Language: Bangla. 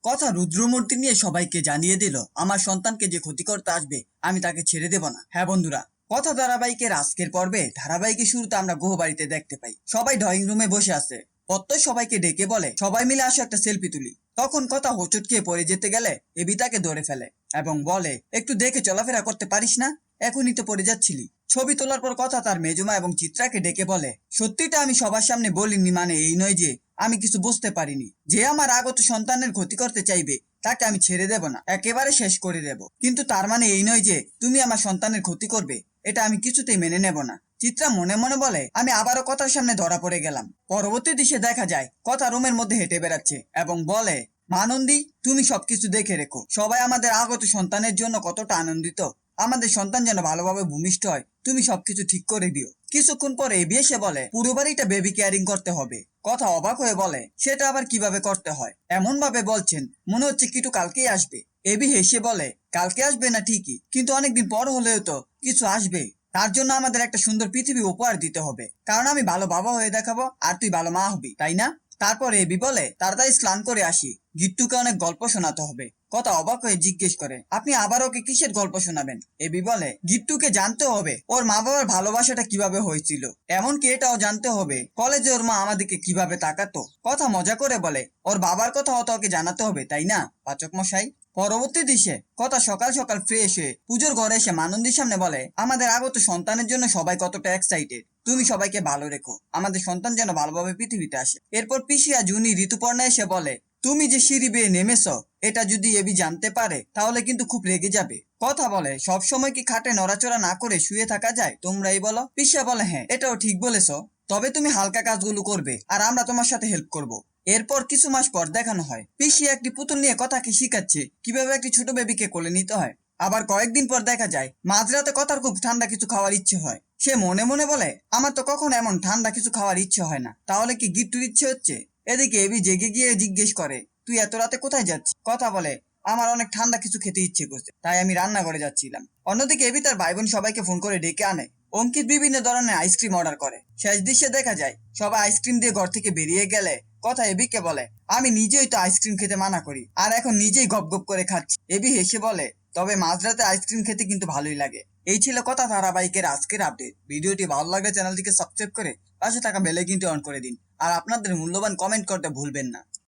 কথা রুদ্রমূর্তি নিয়ে সবাইকে জানিয়ে দিল আমার সন্তানকে যে ক্ষতি করতে আসবে আমি তাকে ছেড়ে দেব না। হ্যাঁ বন্ধুরা, কথা ধারাবাহিকের আজকের পর্বে ধারাবাহিকের শুরুতে আমরা গুহবাড়িতে দেখতে পাই সবাই ড্রয়িং রুমে বসে আছে। প্রত্যয় সবাইকে ডেকে বলে সবাই মিলে আসো একটা সেলফি তুলি। তখন কথা হোঁচট খেয়ে পড়ে যেতে গেলে এবি তাকে ধরে ফেলে এবং বলে একটু দেখে চলাফেরা করতে পারিস না, এখনই তো পড়ে যাচ্ছিলি। ছবি তোলার পর কথা তার মেজমা এবং চিত্রাকে ডেকে বলে সত্যিটা আমি সবার সামনে বলিনি, মানে এই নয় যে আমি কিছু বুঝতে পারিনি। যে আমার আগত সন্তানের ক্ষতি করতে চাইবে তাকে আমি ছেড়ে দেব না, একেবারে শেষ করে দেব। কিন্তু তার মানে এই নয় যে তুমি আমার সন্তানের ক্ষতি করবে, এটা আমি কিছুতেই মেনে নেব না। চিত্রা মনে মনে বলে আমি আবারও কথার সামনে ধরা পড়ে গেলাম। পরবর্তী দৃশ্যে দেখা যায় কথা রুমের মধ্যে হেঁটে বেড়াচ্ছে এবং বলে মানন্দী, তুমি সবকিছু দেখে রেখো, সবাই আমাদের আগত সন্তানের জন্য কতটা আনন্দিত। আমাদের সন্তান যেন ভালোভাবে ভূমিষ্ঠ হয়, তুমি সবকিছু ঠিক করে দিও। কিছুক্ষণ পরে এবি এসে বলে পুরো বাড়িটা বেবি কেয়ারিং করতে হবে। কথা অবাক হয়ে বলে সেটা আবার কিভাবে করতে হয়? এমন ভাবে বলছেন মনে হচ্ছে কিটু কালকেই আসবে। এবি হেসে বলে কালকে আসবে না ঠিকই, কিন্তু অনেকদিন পর হলেও তো কিছু আসবে। তার জন্য আমাদের একটা সুন্দর পৃথিবী উপহার দিতে হবে, কারণ আমি ভালো বাবা হয়ে দেখাবো আর তুই ভালো মা হবি, তাই না? তারপর এবি বলে তাড়াতাড়ি স্নান করে আসি, গিট্টুকে অনেক গল্প শোনাতে হবে। কথা অবাক হয়ে জিজ্ঞেস করে আপনি আবার ওকে কিসের গল্প শোনাবেন? এবি বলে গিট্টুকে জানতে হবে ওর মা বাবার ভালোবাসাটা কিভাবে হয়েছিল, এমনকি এটাও জানতে হবে কলেজে ওর মা আমাদেরকে কিভাবে তাকাতো। কথা মজা করে বলে ওর বাবার কথা হয়তো ওকে জানাতে হবে, তাই না পাচক মশাই? পরবর্তী দৃশ্যে কথা সকাল সকাল ফ্রেশ হয়ে পুজোর ঘরে এসে মানন্দীর সামনে বলে আমাদের আগত সন্তানের জন্য সবাই কতটা এক্সাইটেড, তুমি সবাইকে ভালো রেখো, আমাদের সন্তান যেন ভালোভাবে পৃথিবীতে আসে। এরপর পিসিয়া জুনি ঋতুপর্ণা এসে বলে তুমি যে সিঁড়ি বেয়ে নেমেছ এটা যদি এবি জানতে পারে তাহলে কিন্তু খুব রেগে যাবে। কথা বলে সব সময় কি খাটে নড়াচড়া না করে শুয়ে থাকা যায়, তোমরাই বলো। পিসিয়া বলে হ্যাঁ এটাও ঠিক বলেছ, তবে তুমি হালকা কাজগুলো করবে আর আমরা তোমার সাথে হেল্প করব। এরপর কিছু মাস পর দেখানো হয় পিসিয়া একটি পুতুল নিয়ে কথাকে শিখাচ্ছে কিভাবে একটি ছোট বেবিকে কোলে নিতে হয়। আবার কয়েকদিন পর দেখা যায় মাঝরাতে কথার খুব ঠান্ডা কিছু খাওয়ার ইচ্ছে হয়। সে মনে মনে বলে আমার তো কখনো এমন ঠান্ডা কিছু খাওয়ার ইচ্ছে হয় না, তাহলে কি গিট্টুর ইচ্ছে হচ্ছে? এদিকে এবি জেগে গিয়ে জিজ্ঞেস করে তুই এত রাতে কোথায় যাচ্ছিস? কথা বলে আমার অনেক ঠান্ডা কিছু খেতে ইচ্ছে করছে, তাই আমি রান্নাঘরে যাচ্ছিলাম। অন্যদিকে এবি তার ভাই বোন সবাইকে ফোন করে ডেকে আনে। অঙ্কিত বিভিন্ন ধরনের আইসক্রিম অর্ডার করে। শেষ দৃশ্যে দেখা যায় সবাই আইসক্রিম দিয়ে ঘর থেকে বেরিয়ে গেলে কথা এবিকে বলে আমি নিজেই তো আইসক্রিম খেতে মানা করি আর এখন নিজেই গপ গপ করে খাচ্ছি। এবি হেসে বলে তবে মাঝরাতে আইসক্রিম খেতে কিন্তু ভালোই লাগে। এই ছিল কথা ধারাবাহিকের আজকের আপডেট। ভিডিওটি ভালো লাগলে চ্যানেলটিকে সাবস্ক্রাইব করে পাশে থাকা বেল আইকনটি অন করে দিন আর আপনাদের মূল্যবান কমেন্ট করতে ভুলবেন না।